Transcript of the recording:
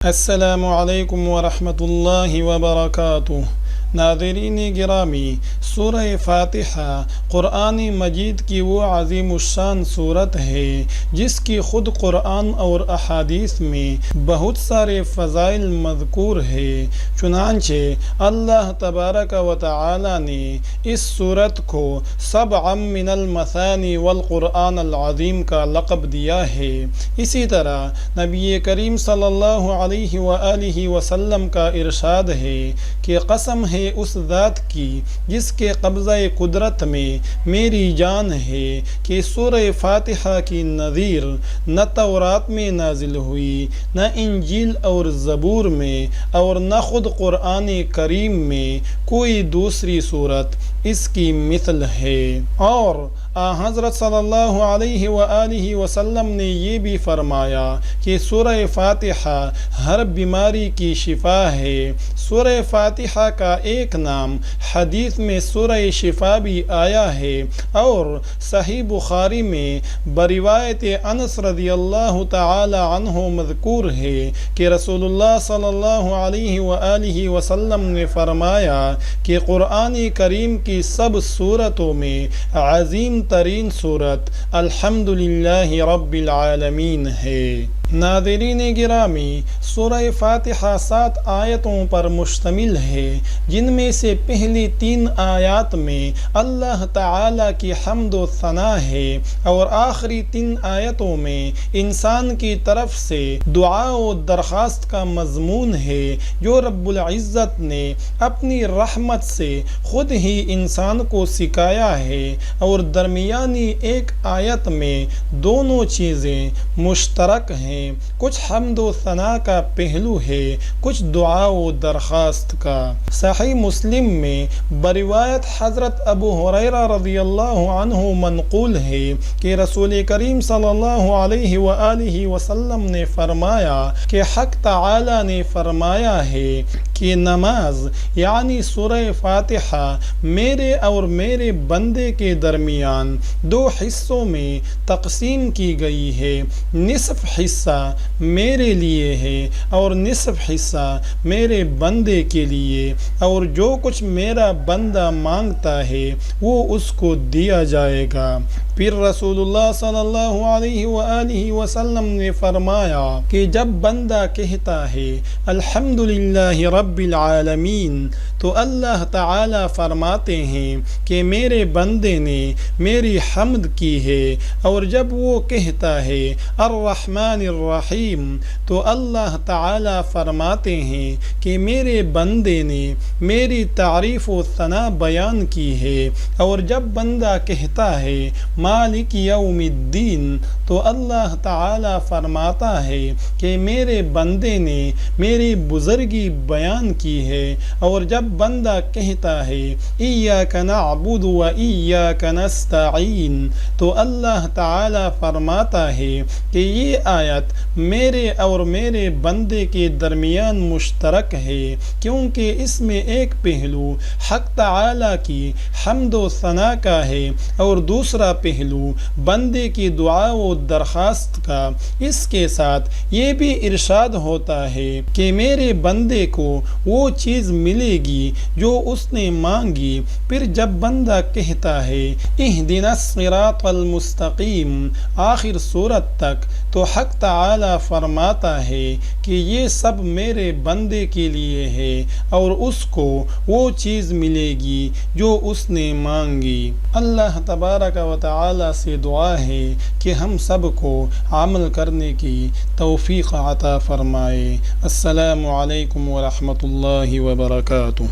السلام علیکم ورحمۃ اللہ وبرکاتہ۔ ناظرین گرامی، سورہ فاتحہ قرآن مجید کی وہ عظیم الشان صورت ہے جس کی خود قرآن اور احادیث میں بہت سارے فضائل مذکور ہے۔ چنانچہ اللہ تبارک و تعالی نے اس صورت کو سبعا من المثانی والقرآن العظیم کا لقب دیا ہے۔ اسی طرح نبی کریم صلی اللہ علیہ وآلہ وسلم کا ارشاد ہے کہ قسم ہے اس ذات کی جس کے قبضہ قدرت میں میری جان ہے کہ سورہ فاتحہ کی نظیر نہ تورات میں نازل ہوئی، نہ انجیل اور زبور میں، اور نہ خود قرآن کریم میں کوئی دوسری صورت اس کی مثل ہے۔ اور حضرت صلی اللہ علیہ وآلہ وسلم نے یہ بھی فرمایا کہ سورہ فاتحہ ہر بیماری کی شفا ہے۔ سورہ فاتحہ کا ایک نام حدیث میں سورہ شفا بھی آیا ہے، اور صحیح بخاری میں بروایت انس رضی اللہ تعالی عنہ مذکور ہے کہ رسول اللہ صلی اللہ علیہ وآلہ وسلم نے فرمایا کہ قرآن کریم کی سب سورتوں میں عظیم ترین سورت الحمدللہ رب العالمین ہے۔ ناظرین گرامی، سورہ فاتحہ 7 آیتوں پر مشتمل ہے، جن میں سے پہلی 3 آیات میں اللہ تعالی کی حمد و ثنا ہے، اور آخری 3 آیتوں میں انسان کی طرف سے دعا و درخواست کا مضمون ہے جو رب العزت نے اپنی رحمت سے خود ہی انسان کو سکھایا ہے، اور درمیانی ایک آیت میں دونوں چیزیں مشترک ہیں، کچھ حمد و ثنا کا پہلو ہے، کچھ دعا و درخواست کا۔ صحیح مسلم میں بروایت حضرت ابو ہریرہ رضی اللہ عنہ منقول ہے کہ رسول کریم صلی اللہ علیہ وآلہ وسلم نے فرمایا کہ حق تعالی نے فرمایا ہے کہ نماز یعنی سورہ فاتحہ میرے اور میرے بندے کے درمیان 2 حصوں میں تقسیم کی گئی ہے، نصف حصہ میرے لیے ہے اور نصف حصہ میرے بندے کے لیے، اور جو کچھ میرا بندہ مانگتا ہے وہ اس کو دیا جائے گا۔ پھر رسول اللہ صلی اللہ علیہ وآلہ وسلم نے فرمایا کہ جب بندہ کہتا ہے الحمدللہ رب العالمین تو اللہ تعالی فرماتے ہیں کہ میرے بندے نے میری حمد کی ہے، اور جب وہ کہتا ہے الرحمن الرحیم تو اللہ تعالی فرماتے ہیں کہ میرے بندے نے میری تعریف و ثنا بیان کی ہے، اور جب بندہ کہتا ہے مالک یوم الدین تو اللہ تعالی فرماتا ہے کہ میرے بندے نے میری بزرگی بیان کی ہے، اور جب بندہ کہتا ہے ایاک نعبد و ایاک نستعین تو اللہ تعالی فرماتا ہے کہ یہ آیت میرے اور میرے بندے کے درمیان مشترک ہے، کیونکہ اس میں ایک پہلو حق تعالی کی حمد و ثنا کا ہے اور دوسرا پہلو بندے کی دعا و درخواست کا۔ اس کے ساتھ یہ بھی ارشاد ہوتا ہے کہ میرے بندے کو وہ چیز ملے گی جو اس نے مانگی۔ پھر جب بندہ کہتا ہے اہدنا الصراط المستقیم آخر سورت تک تو حق تعالی فرماتا ہے کہ یہ سب میرے بندے کے لیے ہے، اور اس کو وہ چیز ملے گی جو اس نے مانگی۔ اللہ تبارک و تعالی سے دعا ہے کہ ہم سب کو عمل کرنے کی توفیق عطا فرمائے۔ السلام علیکم ورحمۃ اللہ وبرکاتہ۔